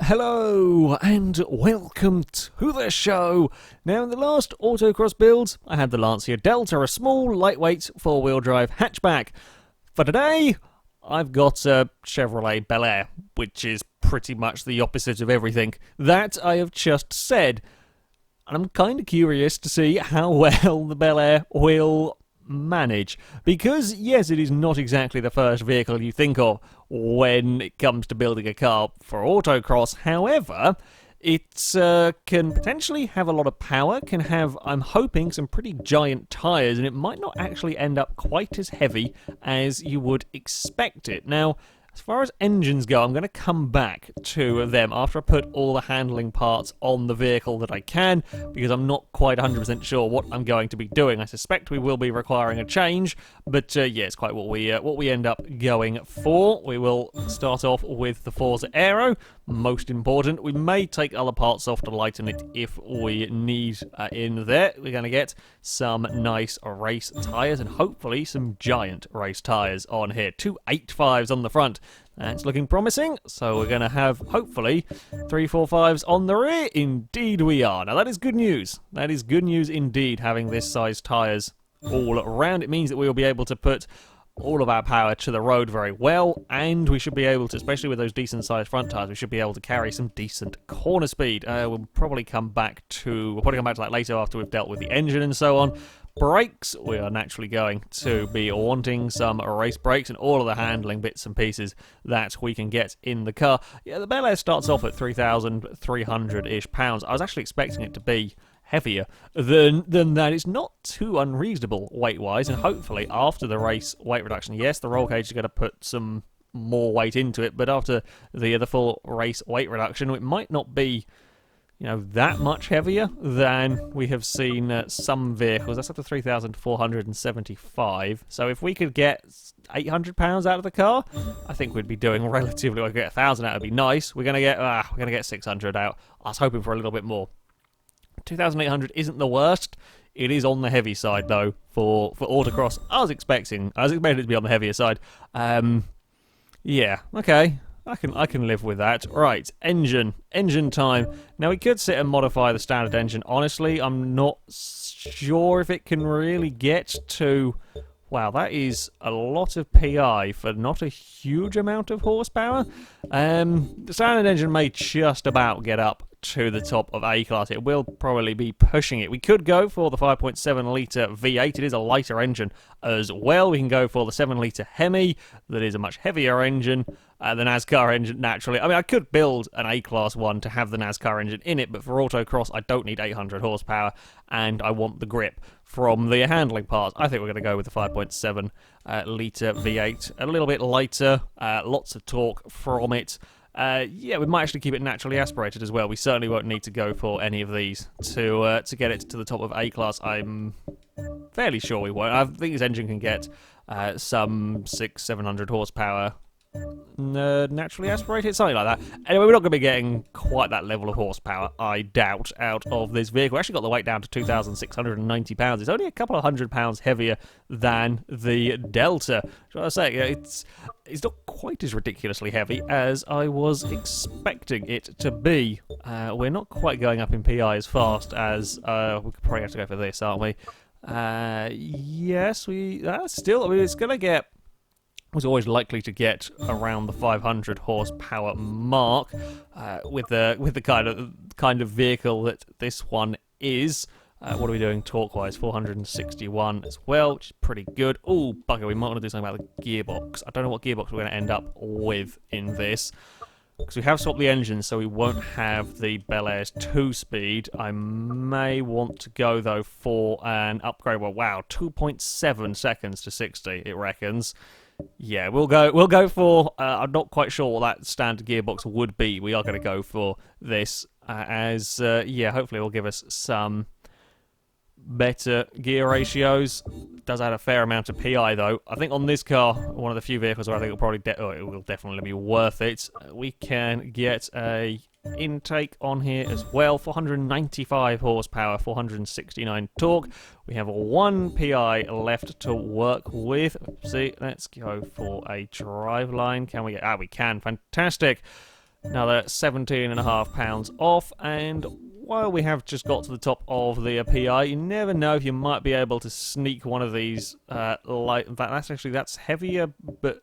Hello and welcome to the show. Now in the last Autocross build, I had the Lancia Delta, a small, lightweight, four-wheel drive hatchback. For today, I've got a Chevrolet Belair, which is pretty much the opposite of everything that I have just said. And I'm kind of curious to see how well the Belair will manage, because yes, it is not exactly the first vehicle you think of when it comes to building a car for autocross. However, it can potentially have a lot of power, can have, I'm hoping, some pretty giant tyres, and it might not actually end up quite as heavy as you would expect it. Now, as far as engines go, I'm going to come back to them after I put all the handling parts on the vehicle that I can, because I'm not quite 100% sure what I'm going to be doing. I suspect we will be requiring a change, but yeah, it's quite what we end up going for. We will start off with the Forza Aero. Most important, we may take other parts off to lighten it if we need in there. We're going to get some nice race tyres and hopefully some giant race tyres on here. 2 8.5s on the front. That's looking promising. So we're going to have, hopefully, 3 4.5s on the rear. Indeed we are. Now that is good news. That is good news indeed, having this size tyres all around. It means that we will be able to put all of our power to the road very well, and we should be able to, especially with those decent sized front tyres, we should be able to carry some decent corner speed. We'll probably come back to that later after we've dealt with the engine and so on. Brakes, we are naturally going to be wanting some race brakes and all of the handling bits and pieces that we can get in the car. Yeah, the Belair starts off at 3,300-ish pounds. I was actually expecting it to be heavier than that. It's not too unreasonable weight-wise, and hopefully after the race weight reduction, yes, the roll cage is going to put some more weight into it, but after the full race weight reduction, it might not be, that much heavier than we have seen some vehicles. That's up to 3,475. So if we could get 800 pounds out of the car, I think we'd be doing relatively well. If we get 1,000 out, it'd be nice. We're gonna get 600 out. I was hoping for a little bit more. 2,800 isn't the worst. It is on the heavy side though for autocross. I was expecting it to be on the heavier side. Yeah, okay. I can live with that. Right, engine time. Now we could sit and modify the standard engine. Honestly, I'm not sure if it can really get to. Wow, that is a lot of PI for not a huge amount of horsepower. The standard engine may just about get up to the top of A-Class. It will probably be pushing it. We could go for the 5.7 litre V8. It is a lighter engine as well. We can go for the 7 litre Hemi. That is a much heavier engine. The NASCAR engine, naturally. I mean, I could build an A-Class one to have the NASCAR engine in it, but for autocross, I don't need 800 horsepower, and I want the grip from the handling parts. I think we're going to go with the 5.7 litre V8. A little bit lighter, lots of torque from it. Yeah, we might actually keep it naturally aspirated as well. We certainly won't need to go for any of these to get it to the top of A-Class. I'm fairly sure we won't. I think this engine can get some 600-700 horsepower naturally aspirated, something like that. Anyway, we're not going to be getting quite that level of horsepower, I doubt, out of this vehicle. We actually got the weight down to 2,690 pounds. It's only a couple of £100 heavier than the Delta. Shall I say, it's not quite as ridiculously heavy as I was expecting it to be. We're not quite going up in PI as fast as we could probably have to go for this, aren't we? Yes, still. I mean, it's going to get. Was always likely to get around the 500 horsepower mark with the kind of vehicle that this one is. What are we doing torque-wise? 461 as well, which is pretty good. Oh, bugger, we might want to do something about the gearbox. I don't know what gearbox we're going to end up with in this, because we have swapped the engine, so we won't have the Belair's 2-speed. I may want to go, though, for an upgrade. Well, wow, 2.7 seconds to 60, it reckons. Yeah, we'll go for. I'm not quite sure what that standard gearbox would be. We are going to go for this yeah, hopefully it will give us some better gear ratios. It does add a fair amount of PI though. I think on this car, one of the few vehicles where I think it will definitely be worth it. We can get a intake on here as well. 495 horsepower, 469 torque. We have 1 PI left to work with. See, let's go for a drive line. Can we get... we can. Fantastic. Another £17.5 off, and while we have just got to the top of the PI, you never know if you might be able to sneak one of these light. In fact, that's heavier, but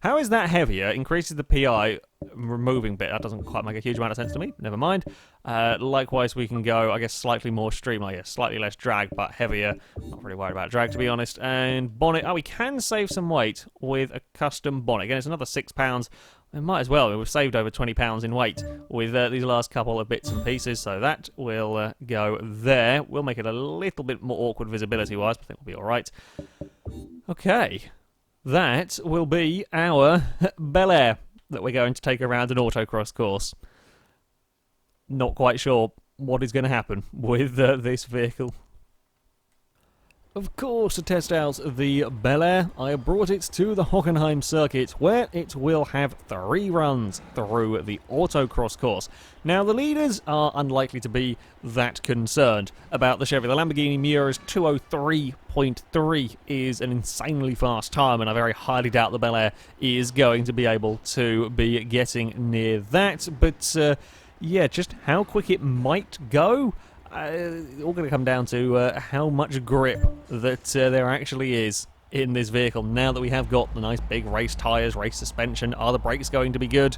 how is that heavier? Increases the PI removing bit. That doesn't quite make a huge amount of sense to me. Never mind. Likewise, we can go, I guess, slightly more streamlined. Yeah, slightly less drag, but heavier. Not really worried about drag, to be honest. And bonnet. Oh, we can save some weight with a custom bonnet. Again, it's another £6. We might as well. We've saved over £20 in weight with these last couple of bits and pieces, so that will go there. We'll make it a little bit more awkward visibility-wise, but I think we'll be all right. Okay. That will be our Belair that we're going to take around an autocross course. Not quite sure what is going to happen with this vehicle. Of course, to test out the Belair, I brought it to the Hockenheim circuit, where it will have 3 runs through the autocross course. Now, the leaders are unlikely to be that concerned about the Chevy. The Lamborghini Miura's 203.3 is an insanely fast time, and I very highly doubt the Belair is going to be able to be getting near that. But, yeah, just how quick it might go, all going to come down to how much grip that there actually is in this vehicle. Now that we have got the nice big race tyres, race suspension, are the brakes going to be good?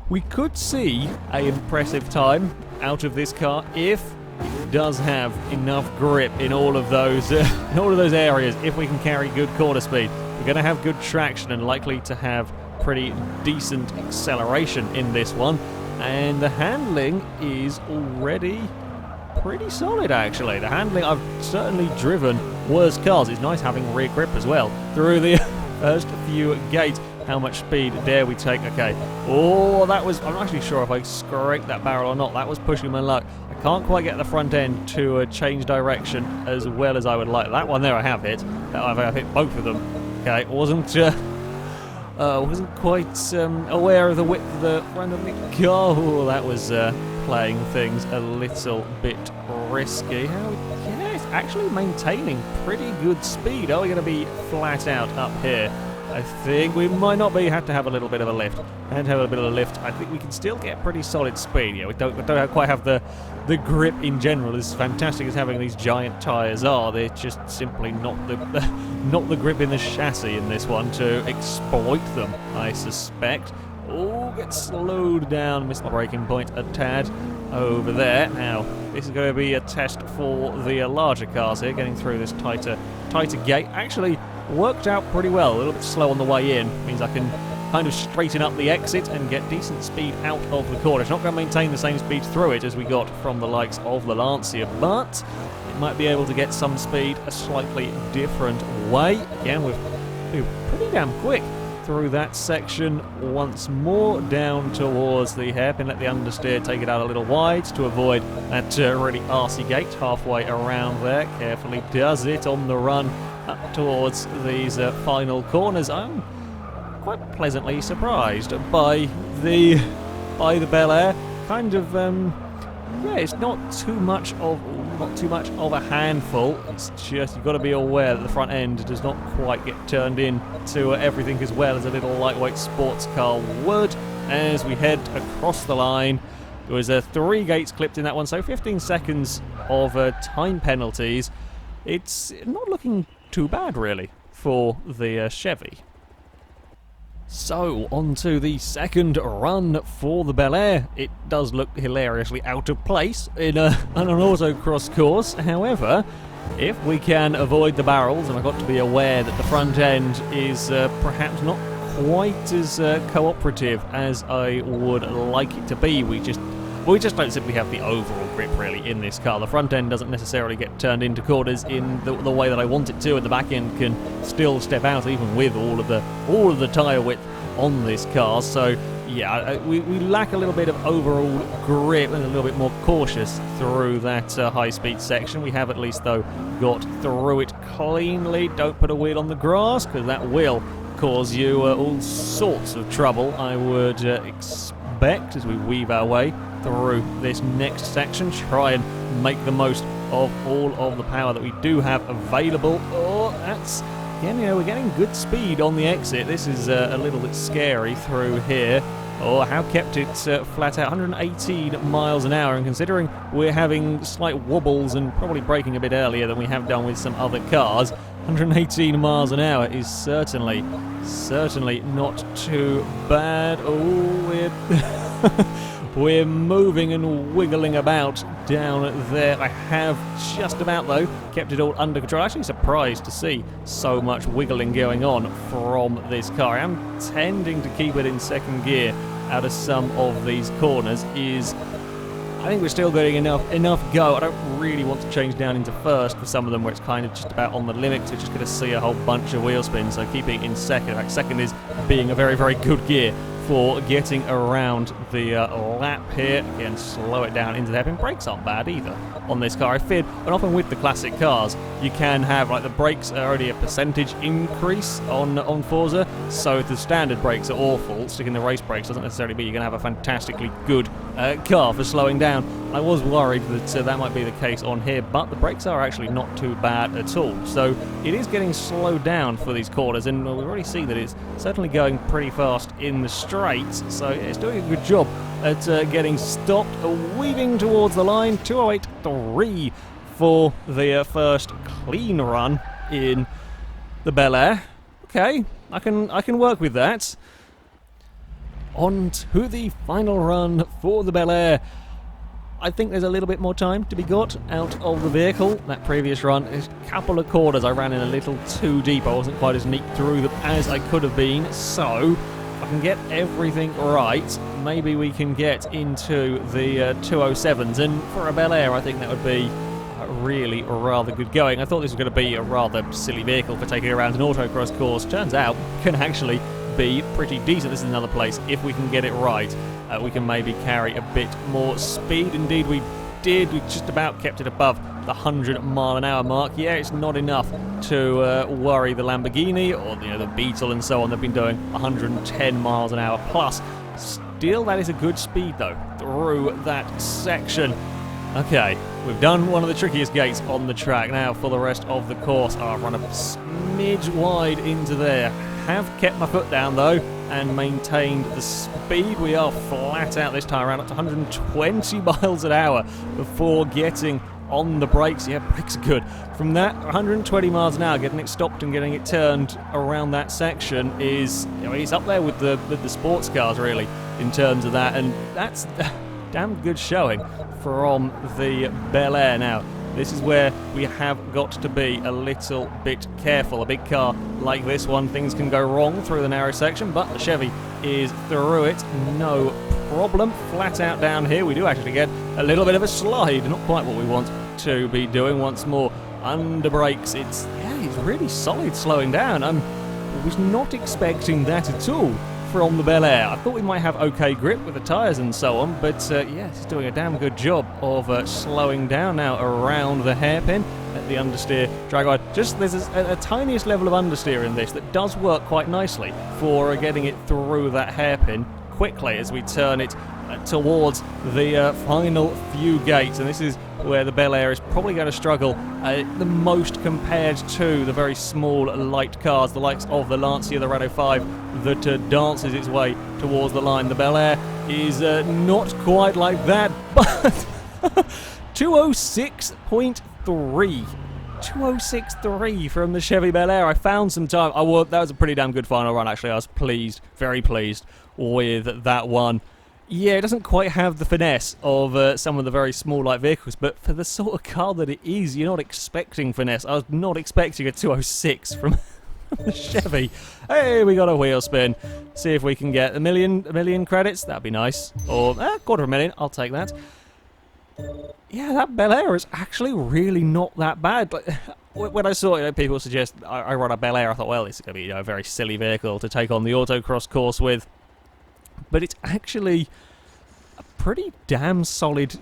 We could see an impressive time out of this car if it does have enough grip in all of those areas. If we can carry good corner speed, we're going to have good traction and likely to have pretty decent acceleration in this one. And the handling is already pretty solid, actually. The handling, I've certainly driven worse cars. It's nice having rear grip as well through the first few gates. How much speed dare we take? Okay. Oh, that was... I'm not actually sure if I scraped that barrel or not. That was pushing my luck. I can't quite get the front end to change direction as well as I would like. That one there I have hit. I've hit both of them. Okay, wasn't quite aware of the width of the front of the car. Oh, that was playing things a little bit risky. Yeah, it's actually maintaining pretty good speed. Are we going to be flat out up here? I think we might not be. Have to have a little bit of a lift. And have a bit of a lift. I think we can still get pretty solid speed. Yeah, we don't quite have the grip in general. As fantastic as having these giant tyres are, they're just simply not the grip in the chassis in this one to exploit them, I suspect. Oh, get slowed down. Missed my braking point a tad over there. Now, this is going to be a test for the larger cars here, getting through this tighter gate. Actually, worked out pretty well. A little bit slow on the way in. Means I can kind of straighten up the exit and get decent speed out of the corner. It's not going to maintain the same speed through it as we got from the likes of the Lancia, but it might be able to get some speed a slightly different way. Again, we're pretty damn quick through that section. Once more down towards the hairpin. Let the understeer take it out a little wide to avoid that really arsey gate halfway around there. Carefully does it on the run up towards these final corners. I'm quite pleasantly surprised by the Belair. Kind of yeah, it's not too much of a handful. It's just you've got to be aware that the front end does not quite get turned in to everything as well as a little lightweight sports car would. As we head across the line, there was 3 gates clipped in that one, so 15 seconds of time penalties. It's not looking too bad really for the Chevy. So, on to the second run for the Belair. It does look hilariously out of place in an autocross course. However, if we can avoid the barrels, and I've got to be aware that the front end is perhaps not quite as cooperative as I would like it to be. We just don't simply have the overall grip really in this car. The front end doesn't necessarily get turned into corners in the way that I want it to, and the back end can still step out even with all of the tyre width on this car. So yeah, we lack a little bit of overall grip and a little bit more cautious through that high-speed section. We have at least though got through it cleanly. Don't put a wheel on the grass because that will cause you all sorts of trouble, I would expect, as we weave our way through this next section. Try and make the most of all of the power that we do have available. Oh, that's, again, we're getting good speed on the exit. This is a little bit scary through here. or have kept it flat out, 118 miles an hour, and considering we're having slight wobbles and probably braking a bit earlier than we have done with some other cars, 118 miles an hour is certainly not too bad. Oh, we're moving and wiggling about down there. I have just about, though, kept it all under control. Actually surprised to see so much wiggling going on from this car. I am tending to keep it in second gear out of some of these corners. I think we're still getting enough go. I don't really want to change down into first for some of them where it's kind of just about on the limit. So you're just going to see a whole bunch of wheel spins. So keeping in second. In fact, second is being a very, very good gear for getting around the lap here. Again, slow it down into the hairpin. Brakes aren't bad either on this car. I feared, and often with the classic cars, you can have, like, the brakes are already a percentage increase on Forza, so if the standard brakes are awful, sticking the race brakes doesn't necessarily mean you're going to have a fantastically good car for slowing down. I was worried that that might be the case on here, but the brakes are actually not too bad at all. So it is getting slowed down for these corners, and we already see that it's certainly going pretty fast in the straights, so it's doing a good job at getting stopped, weaving towards the line. 208.3 for the first clean run in the Belair. Okay, I can work with that. On to the final run for the Belair. I think there's a little bit more time to be got out of the vehicle. That previous run, a couple of corners I ran in a little too deep. I wasn't quite as neat through them as I could have been. So if I can get everything right, maybe we can get into the 207s. And for a Belair, I think that would be really rather good going. I thought this was going to be a rather silly vehicle for taking around an autocross course. Turns out, can actually be pretty decent. This is another place, if we can get it right, we can maybe carry a bit more speed. Indeed we did. We just about kept it above the 100-mile-an-hour mark. Yeah, it's not enough to worry the Lamborghini or the Beetle and so on. They've been doing 110 miles an hour plus. Still, that is a good speed though through that section. Okay, we've done one of the trickiest gates on the track. Now for the rest of the course, I've run a smidge wide into there. Have kept my foot down though and maintained the speed. We are flat out this time around, up to 120 miles an hour before getting on the brakes. Yeah, brakes are good. From that 120 miles an hour, getting it stopped and getting it turned around that section is, it's up there with the sports cars really in terms of that, and that's damn good showing from the Belair. Now this is where we have got to be a little bit careful. A big car like this one, things can go wrong through the narrow section, but the Chevy is through it, no problem. Flat out down here, we do actually get a little bit of a slide, not quite what we want to be doing. Once more, under brakes, it's really solid slowing down. I was not expecting that at all from the Belair. I thought we might have okay grip with the tyres and so on, but yeah, it's doing a damn good job of slowing down now around the hairpin. Let the understeer drag on. Just there's a tiniest level of understeer in this that does work quite nicely for getting it through that hairpin quickly as we turn it towards the final few gates, and this is where the Belair is probably going to struggle the most compared to the very small light cars, the likes of the Lancia, the Renault 5, that dances its way towards the line. The Belair is not quite like that, but 206.3. 206.3 from the Chevy Belair. I found some time. That was a pretty damn good final run, actually. I was pleased, very pleased with that one. Yeah, it doesn't quite have the finesse of some of the very small light vehicles, but for the sort of car that it is, you're not expecting finesse. I was not expecting a 206 from the Chevy. Hey, we got a wheel spin. See if we can get a million credits. That'd be nice. Or $250,000. I'll take that. Yeah, that Belair is actually really not that bad. Like, when I saw people suggest I run a Belair, I thought, well, this is going to be a very silly vehicle to take on the autocross course with. But it's actually a pretty damn solid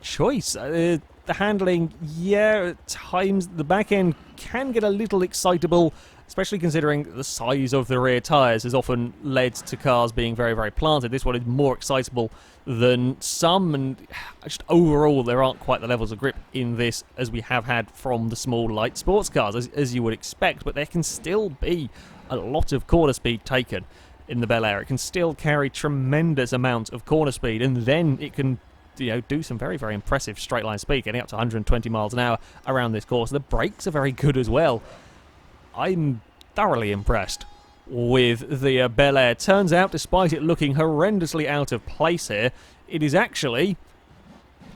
choice. The handling, yeah, at times the back end can get a little excitable, especially considering the size of the rear tyres has often led to cars being very, very planted. This one is more excitable than some, and just overall there aren't quite the levels of grip in this as we have had from the small light sports cars, as you would expect, but there can still be a lot of corner speed taken in the Belair. It can still carry tremendous amount of corner speed, and then it can do some very, very impressive straight line speed, getting up to 120 miles an hour around this course. The brakes are very good as well. I'm thoroughly impressed with the Belair. Turns out, despite it looking horrendously out of place here, it is actually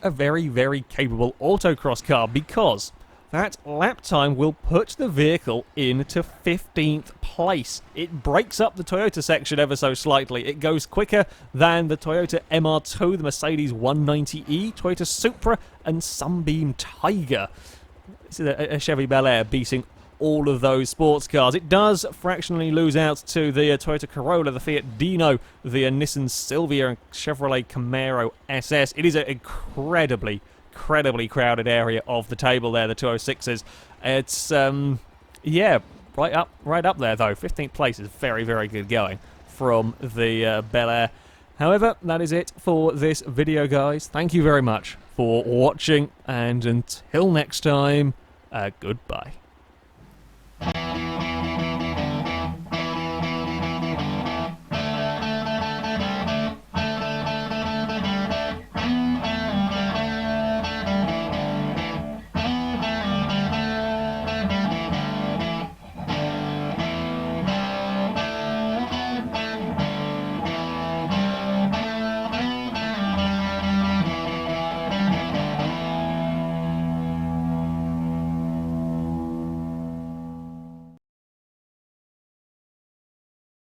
a very, very capable autocross car, because that lap time will put the vehicle into 15th place. It breaks up the Toyota section ever so slightly. It goes quicker than the Toyota MR2, the Mercedes 190e, Toyota Supra, and Sunbeam Tiger. This is a Chevy Belair beating all of those sports cars. It does fractionally lose out to the Toyota Corolla, the Fiat Dino, the Nissan Silvia, and Chevrolet Camaro SS. It is an incredibly crowded area of the table there, the 206s. It's right up there though. 15th place is very, very good going from the Belair. However, that is it for this video, guys. Thank you very much for watching, and until next time, goodbye.